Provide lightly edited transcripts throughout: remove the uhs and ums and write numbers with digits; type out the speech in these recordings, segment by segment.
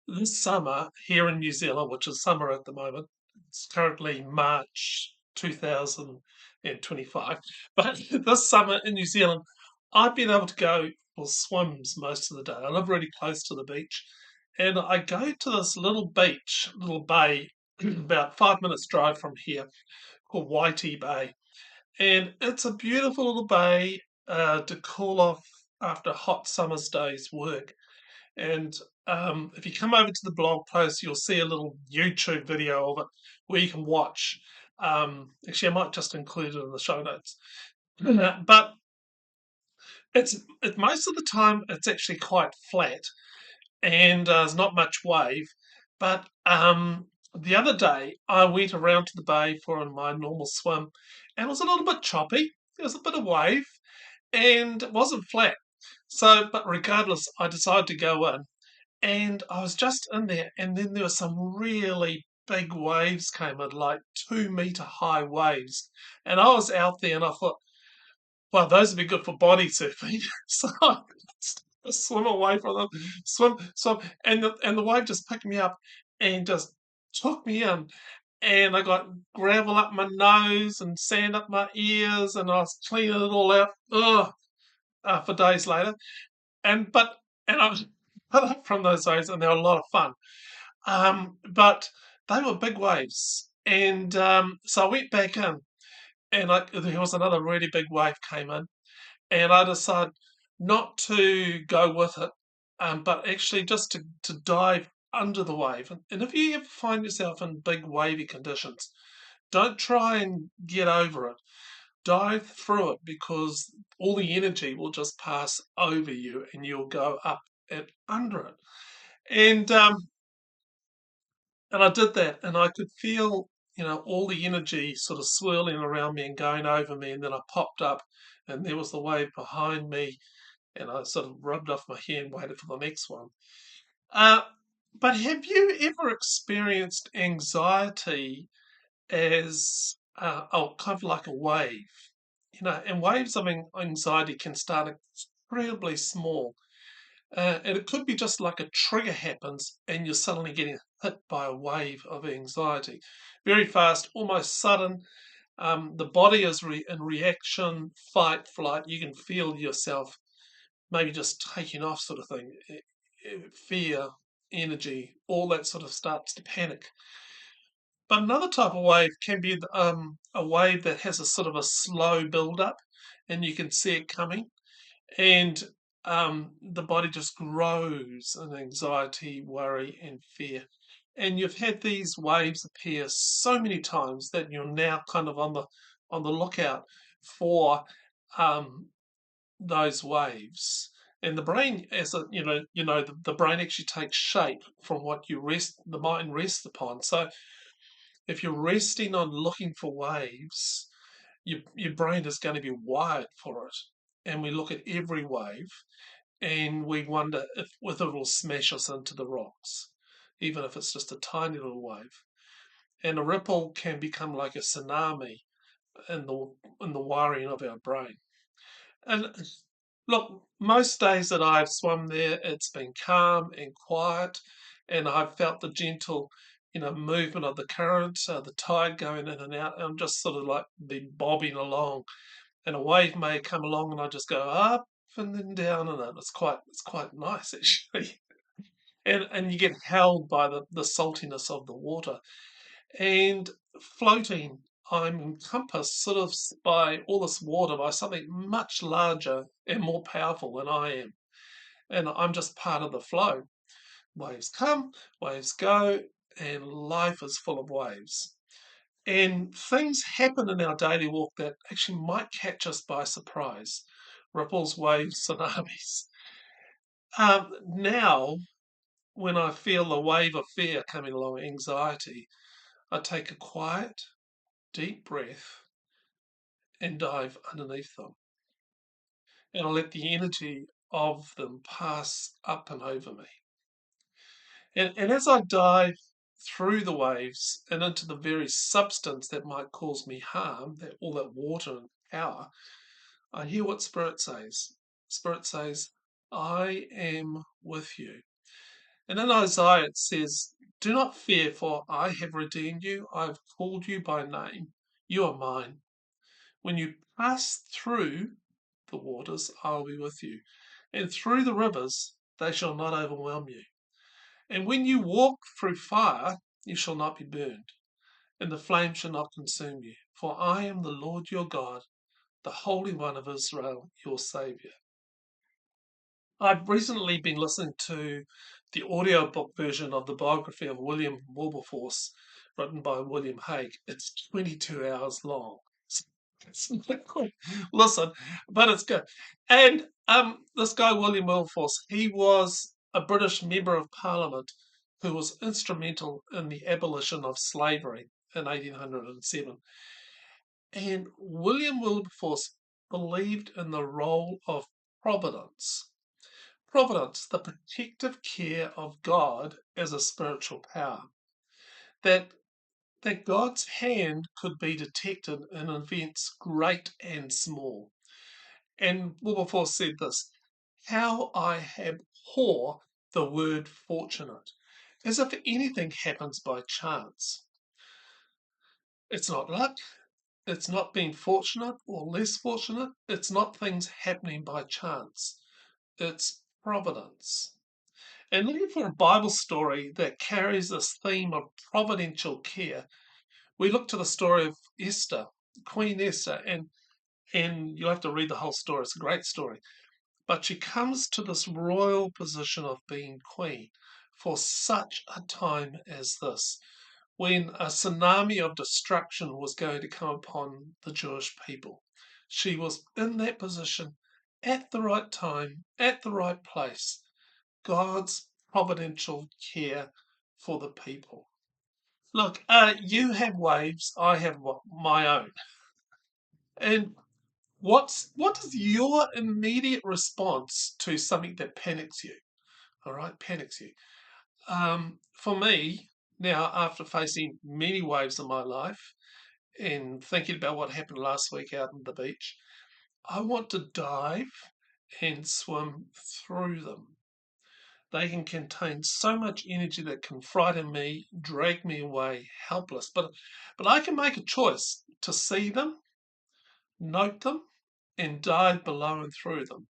This summer here in New Zealand, which is summer at the moment, it's currently March 2025, but this summer in New Zealand, I've been able to go for swims most of the day. I live really close to the beach, and I go to this little beach, little bay, about 5 minutes drive from here, called Waiti Bay. And it's a beautiful little bay to cool off after a hot summer's day's work. And if you come over to the blog post, you'll see a little YouTube video of it where you can watch. Actually, I might just include it in the show notes. But most of the time it's actually quite flat and there's not much wave. But the other day I went around to the bay for my normal swim, and it was a little bit choppy. There was a bit of wave, and it wasn't flat. So, but regardless, I decided to go in and I was just in there, and then there were some really big waves came in, like 2 meter high waves. And I was out there and I thought, well, those would be good for body surfing. So I swim away from them, swim, and the wave just picked me up and just took me in. And I got gravel up my nose and sand up my ears, and I was cleaning it all out. Ugh, for days later. And but and I was put up from those waves, and they were a lot of fun. But they were big waves, and so I went back in, and there was another really big wave came in, and I decided not to go with it, but actually just to dive under the wave. And if you ever find yourself in big wavy conditions, don't try and get over it. Dive through it because all the energy will just pass over you, and you'll go up and under it. And and I did that, and I could feel, all the energy sort of swirling around me and going over me. And then I popped up, and there was the wave behind me, and I sort of rubbed off my hair and waited for the next one. Uh, but have you ever experienced anxiety as kind of like a wave? And waves of anxiety can start incredibly small. And it could be just like a trigger happens and you're suddenly getting hit by a wave of anxiety. Very fast, almost sudden. The body is in reaction, fight, flight. You can feel yourself maybe just taking off, sort of thing. Fear, energy, all that sort of starts to panic. But another type of wave can be a wave that has a sort of a slow build up and you can see it coming. And the body just grows in anxiety, worry, and fear. And you've had these waves appear so many times that you're now kind of on the lookout for those waves. And the brain, as a the brain actually takes shape from what the mind rests upon. So if you're resting on looking for waves, your brain is going to be wired for it. And we look at every wave and we wonder if whether it'll smash us into the rocks, even if it's just a tiny little wave. And a ripple can become like a tsunami in the wiring of our brain. And look, most days that I've swum there, it's been calm and quiet, and I've felt the gentle, movement of the current, the tide going in and out. And I'm just sort of like been bobbing along, and a wave may come along, and I just go up and then down in it. It's quite nice actually, and you get held by the saltiness of the water and floating. I'm encompassed sort of by all this water by something much larger and more powerful than I am. And I'm just part of the flow. Waves come, waves go, and life is full of waves. And things happen in our daily walk that actually might catch us by surprise. Ripples, waves, tsunamis. Now, when I feel the wave of fear coming along, anxiety, I take a quiet, deep breath and dive underneath them. And I let the energy of them pass up and over me. And as I dive through the waves and into the very substance that might cause me harm, all that water and power, I hear what Spirit says. Spirit says, I am with you. And in Isaiah it says, "Do not fear, for I have redeemed you. I have called you by name. You are mine. When you pass through the waters, I will be with you. And through the rivers, they shall not overwhelm you. And when you walk through fire, you shall not be burned, and the flame shall not consume you. For I am the Lord your God, the Holy One of Israel, your Saviour." I've recently been listening to the audiobook version of the biography of William Wilberforce, written by William Hague. It's 22 hours long. It's not quick. Listen, but it's good. And this guy, William Wilberforce, he was a British member of Parliament who was instrumental in the abolition of slavery in 1807. And William Wilberforce believed in the role of providence. Providence, the protective care of God as a spiritual power. That that God's hand could be detected in events great and small. And Wilberforce said this: "How I abhor the word fortunate, as if anything happens by chance. It's not luck, it's not being fortunate or less fortunate, it's not things happening by chance, it's providence." And looking for a Bible story that carries this theme of providential care, we look to the story of Esther, Queen Esther, and you'll have to read the whole story. It's a great story. But she comes to this royal position of being queen for such a time as this, when a tsunami of destruction was going to come upon the Jewish people. She was in that position at the right time, at the right place. God's providential care for the people. Look, you have waves, I have my own. And what is your immediate response to something that panics you? All right, panics you. For me, now after facing many waves in my life and thinking about what happened last week out on the beach, I want to dive and swim through them. They can contain so much energy that can frighten me, drag me away, helpless. But I can make a choice to see them, note them, and dive below and through them.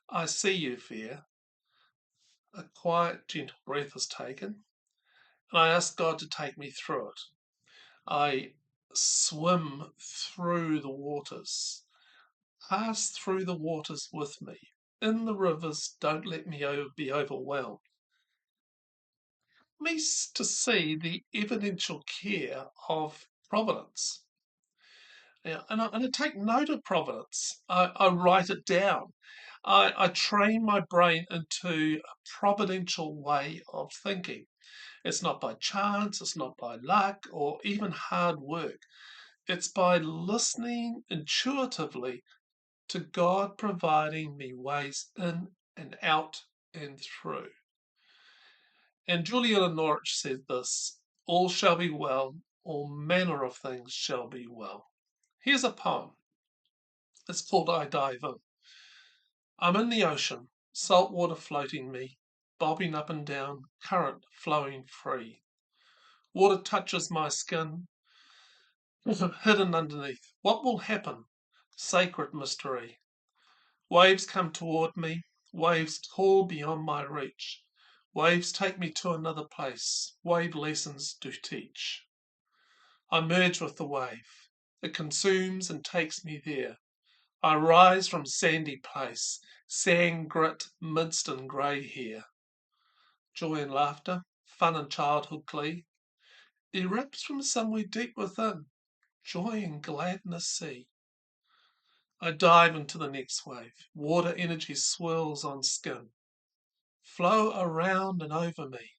I see you, fear. A quiet, gentle breath is taken, and I ask God to take me through it. I swim through the waters, pass through the waters with me. In the rivers, don't let me be overwhelmed. Me to see the evidential care of providence. Yeah, and I take note of providence. I write it down. I train my brain into a providential way of thinking. It's not by chance, it's not by luck or even hard work. It's by listening intuitively to God providing me ways in and out and through. And Julian of Norwich said this: "All shall be well, all manner of things shall be well." Here's a poem. It's called "I Dive In." I'm in the ocean, salt water floating me, bobbing up and down, current flowing free. Water touches my skin, hidden underneath. What will happen? Sacred mystery. Waves come toward me, waves tall beyond my reach. Waves take me to another place, wave lessons do teach. I merge with the wave. It consumes and takes me there. I rise from sandy place, sand grit midst in grey hair. Joy and laughter, fun and childhood glee, erupts from somewhere deep within. Joy and gladness see. I dive into the next wave. Water energy swirls on skin. Flow around and over me.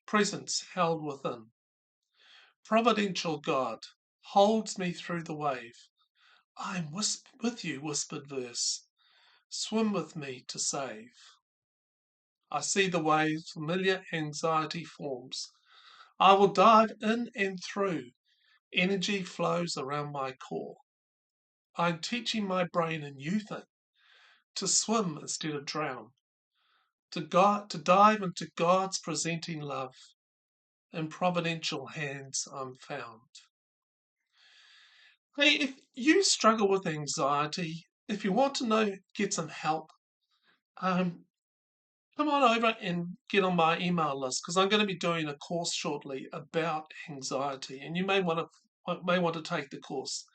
Presence held within. Providential God holds me through the wave. I am with you, whispered verse. Swim with me to save. I see the wave, familiar anxiety forms. I will dive in and through. Energy flows around my core. I'm teaching my brain a new thing, to swim instead of drown. to dive into God's presenting love. In providential hands I'm found. Hey, if you struggle with anxiety, if you want to get some help, um, come on over and get on my email list because I'm going to be doing a course shortly about anxiety, and you may want to take the course.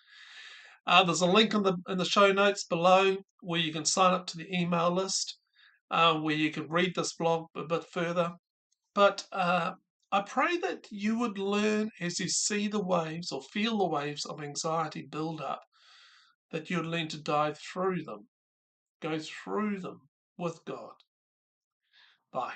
There's a link in the show notes below where you can sign up to the email list, where you can read this blog a bit further. But I pray that you would learn as you see the waves or feel the waves of anxiety build up, that you would learn to dive through them, go through them with God. Bye.